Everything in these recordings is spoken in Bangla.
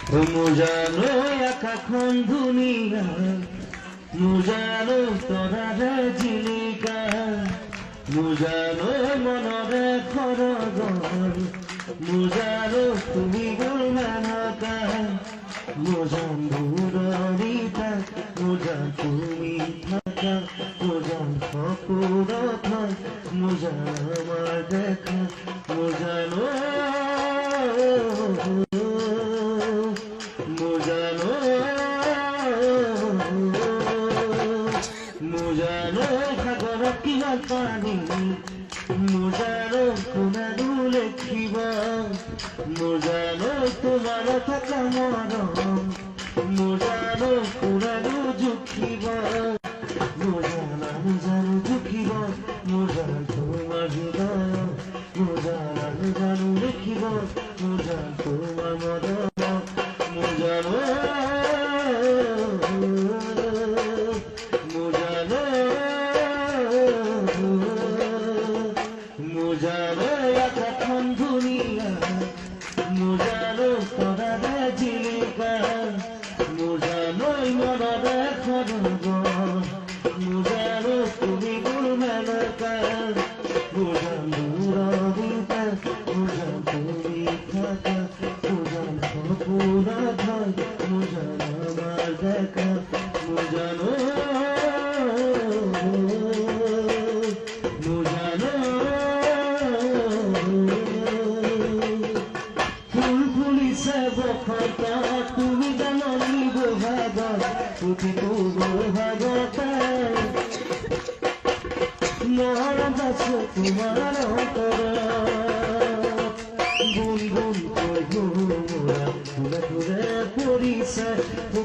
মুজানো একাখন দুনিয়া মুজানো তরারে জিলিকা মুজানো মনরে খরগর মুজানো তুমি গুণানকা মুজান দূরিতা মুজান তুমি থাকা মুজান অপুরথ মুজান আমার দেখা মুজানো মুজানো সাগর কিনার পানী মুজানো কোনানো লেখিব মুজানো তোমার থাকা মরম মুজানো কোনানো জুখিব মুজানা মুজানো জুখিব মুজান তোমার হৃদয় মুজানা মুজানো লেখিব মুজান তোমার মরম মুজানো মুজানো একাখন দুনিয়া মুজানো তরারে জিলিকা মুজানো মনরে খরগর মুজানো তুমি গুণানকা মুজান দূরিতা মুজান তুমি থাকা মুজান অপুরথ মুজান আমার দেখা মুজানো তুমি জানো নিব ভাগ তুমি ভাগত মরণ আছে তোমার গুনগুন মোরা ঘুরে ঘুরে পড়িছে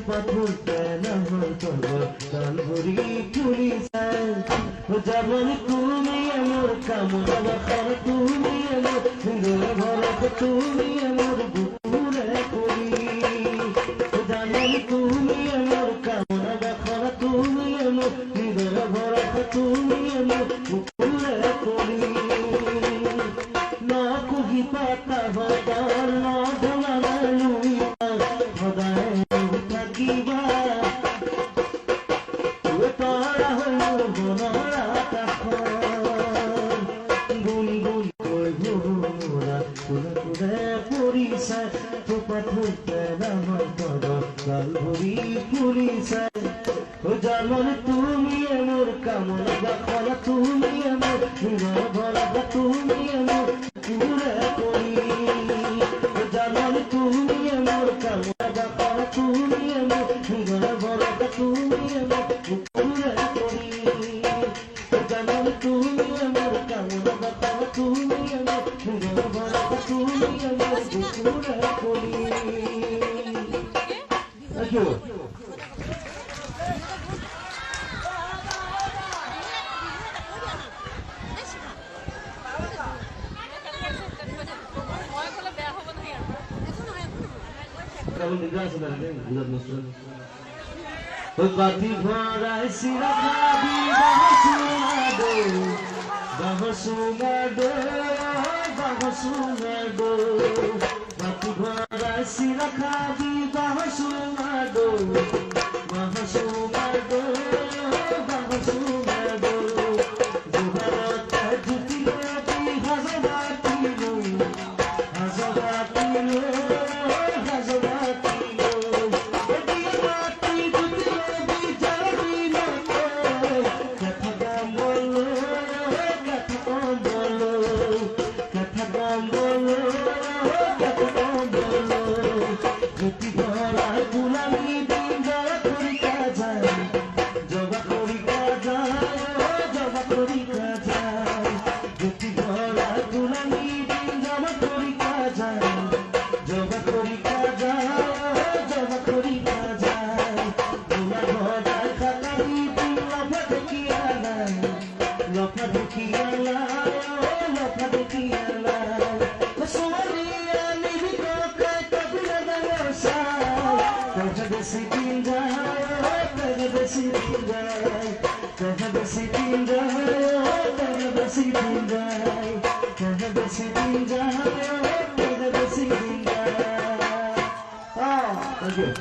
পাথর গান ভরি ফুলিছে যেমন তুমি আমার কামনা বাখার তুমি আমার ঘর তুমি আমার বুকুরে করি যেমন তুমি আমার কামনা বাখার তুমি আমার হৃদয় ভরা তুমি আমার বুকুরে করি না কুহি পাতা হতার না ঢোলা লুইয়া সদায় থাকিবা তারা হইল বনরা তখন গুনগুন মোরা ঘুরে ঘুরে পড়িছে পাথর আমার গাল ভরি ফুলিছে যেমন তুমি আমার কামনা বাখার তুমি আমার হৃদয় ভরা তুমি আমার পুরে করি যেমন তুমি আমার কামনা বাখার তুমি আমার হৃদয় ভরা তুমি আমার পুরে করি যেমন তুমি আমার কামনা বাখার তুমি আমার হৃদয় ভরা তুমি আমার পুরে করি। Thank you. পাতি ভরাই সিরা খাবি বাহসুমাডো পাতি ভরাই সিরা খাবি বাহসুমাডো জোগাড়তা জুটিলে Thank you.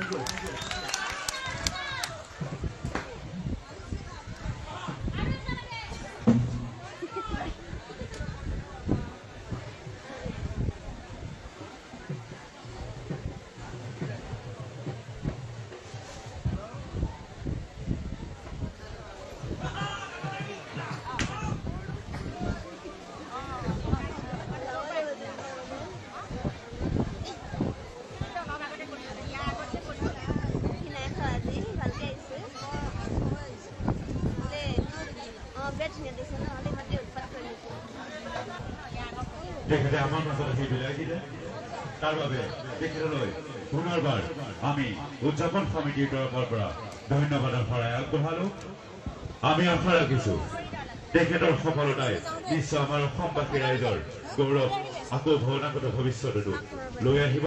তেখেতে আমাৰ মাজত আহি বিলাই দিলে তাৰ বাবে তেখেতলৈ পুনৰবাৰ আমি উদযাপন সমিতিৰ তৰফৰ পৰা ধন্যবাদৰ শৰাই আগবঢ়ালো। আমি আশা ৰাখিছো তেখেতৰ সফলতাই নিশ্চয় আমাৰ অসমবাসী ৰাইজৰ গৌৰৱ আকৌ ভৱনাগত ভৱিষ্যততো লৈ আহিব।